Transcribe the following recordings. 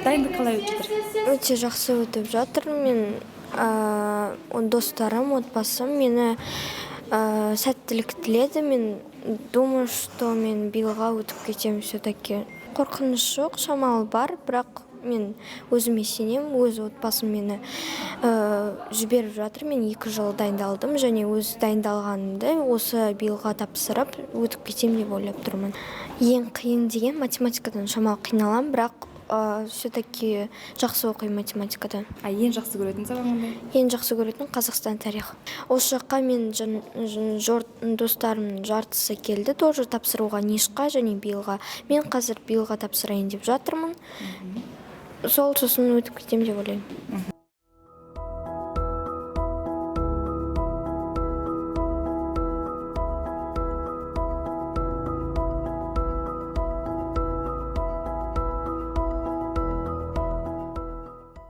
дайындық қалай өтіп жатыр? Өте жақсы өтіп жатыр. Мен достарым, отбасым мені сәттілік тіледі. Мен думаю, что мен биылға өтіп кетемін все-таки. Қорқыныш жоқ, шамалы бар, бірақ мен өзіме сенем, өз отбасым мені жіберіп жатыр. Мен 2 жыл дайындалдым, және өз дайындалғанымды осы биылға тапсырып өтіп кетемін деп ойлап тұрмын. Ең қиын деген математикадан шамалы қиналам, бірақ все-таки жақсы оқимын математикадан. Ең жақсы көретін сабағың қандай? Ең жақсы көретін Қазақстан тарихы. Осы жаққа мен достарымның жартысы келді, тоже тапсыруға нишқа және биылға. Мен қазір биылға тапсырайын деп жатырмын. Сосын өтіп кетемін деп ойлаймын.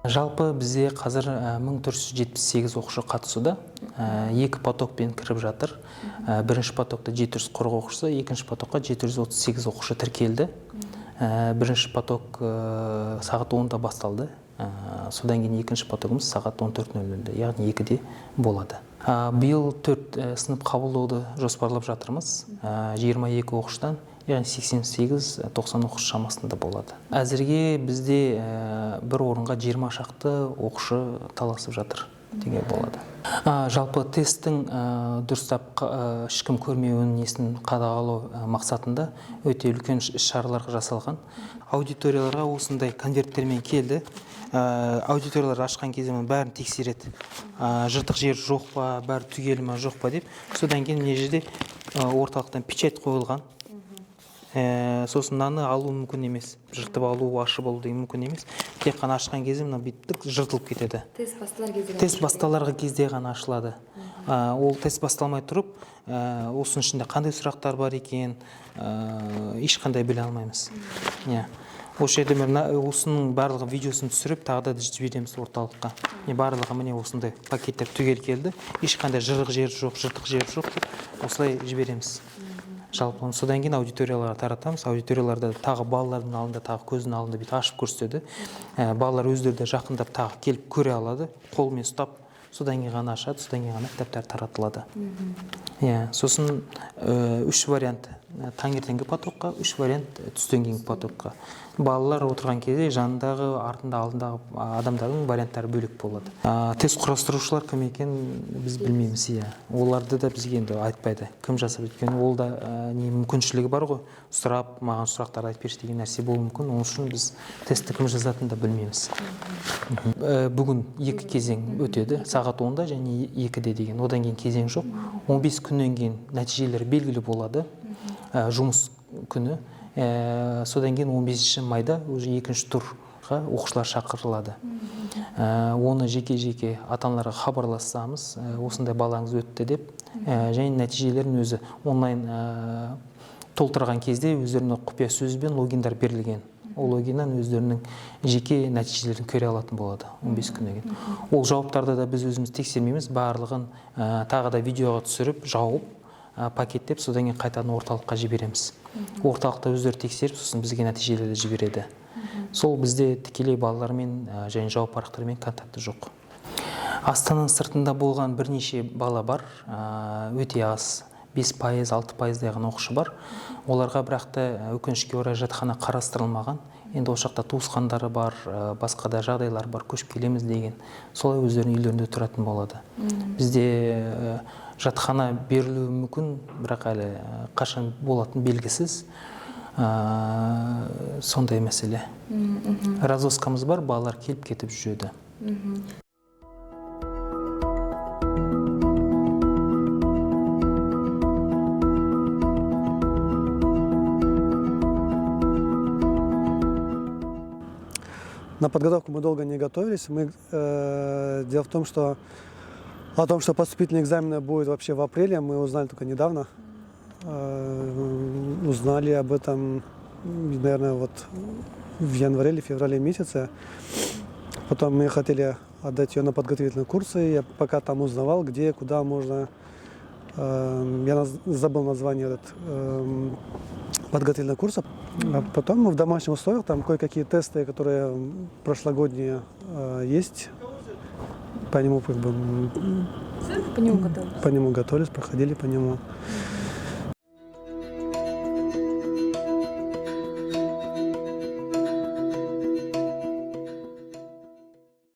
Жалпы бізде қазір 1478 оқушы қатысуда. 2 потокпен кіріп жатыр. Бірінші потокта 740 оқушысы, екінші потокқа 738 оқушы тіркелді. Бірінші поток сағат 10-да басталды. Содан кейін екінші потогымыз сағат 14:00-де, яғни 2-де болады. Биыл 4 сынып қабылдауды жоспарлап жатырмыз. 22 оқушыдан, яғни 88-90 оқушы шамасында болады. Әзірге бізде бір орынға 20 шақты оқушы таласып жатыр деуге болады. Жалпы тесттің дұрыстап ешкім көрмеуін несін қадағалау мақсатында өте үлкен іс-шаралар жасалған. Аудиторияларға осындай конверттермен келді. Аудиториялар ашқан кезде бәрін тексереді. Жыртық жер жоқ па, бәрі түгел ме, жоқ па деп. Содан кейін мына жерде орталықтан печать қойылған. Сосын мынаны алу мүмкін емес. Жыртып алу, ашып алу деген мүмкін емес. Тек қана ашқан кезде мына бүйтіп жыртылып кетеді. Тест басталарға кезде ғана ашылады. Ол тест басталмай тұрып, осының ішінде қандай сұрақтар бар екен, ешқандай біле алмаймыз. Осы жерде осының барлығы видеосын түсіріп, тағы да жібереміз орталыққа. Барлығы міне осындай пакеттер түгел келді. Ешқандай жырық жер жоқ, жыртық жер жоқ деп осылай жібереміз. Жалпы содан кейін аудиторияларға таратамыз. Аудиторияларда тағы балалардың алдында, тағы көздің алдында бүйтіп ашып көрсетеді. Балалар өздері де жақындап тағы келіп көре алады, қолмен ұстап, содан кейін ғана ашады, содан кейін ғана кітаптар таратылады. Сосын 3 вариант таңертеңгі потокқа, 3 вариант түстен кейінгі потокқа. Балалар отырған кезде жанындағы, артында, алдындағы адамдардың варианттары бөлек болады. Тест құрастырушылар кім екенін біз білмейміз. Оларды да бізге енді айтпайды. Кім жасап өйткені ол да мүмкіншілігі бар ғой. Сұрап, маған сұрақтар айтып берші деген нәрсе болуы мүмкін. Оның үшін біз тестті кім жазатынын да білмейміз. Бүгін 2 кезең өтеді. Сағат 10-да және 2-де деген. Одан кейін кезең жоқ. 15 күннен кейін нәтижелер белгілі болады. Жұмыс күні. Содан кейін 15 майда уже 2-ші турға оқушылар шақырылады. Оны жеке-жеке ата-аналарға хабарлассамыз, осындай балаңыз өтті деп, және нәтижелерін өзі онлайн толтырған кезде өздеріне құпия сөзбен логиндар берілген. Ол логиннан өздерінің жеке нәтижелерін көре алатын болады 15 күннен кейін. Ол жауаптарды да біз өзіміз тексермейміз, барлығын тағы да видеоға түсіріп, жауып, пакеттеп, содан кейін қайтадан орталыққа жібереміз. Орталықта өздері тексеріп, сосын бізге нәтижелерді жібереді. Сол бізде тікелей балалармен және жауап парақтарымен контакты жоқ. Астананың сыртында болған бірнеше бала бар, өте аз, 5%, 6% деген оқушы бар. Оларға бірақ та өкінішке орай жатақхана қарастырылмаған. Енді осы жақта туысқандары бар, басқа да жағдайлар бар, көшіп келеміз деген. Солай өздерінің үйлерінде тұратын болады. Бізде жатақхана берілуі мүмкін, бірақ әлі қашан болатын белгісіз. Сондай мәселе. Разоскамыз бар, балалар келіп кетіп жүреді. На подготовку мы долго не готовились. Дело в том, что о том, что поступительные экзамены будут вообще в апреле, мы узнали только недавно. Узнали об этом, наверное, вот в январе или феврале месяце. Потом мы хотели отдать ее на подготовительные курсы. Я пока там узнавал, где, куда можно. Я забыл название подготовительного курса. А потом мы в домашних условиях, там кое-какие тесты, которые прошлогодние есть, по нему По нему готовились. по нему готовились, проходили по нему.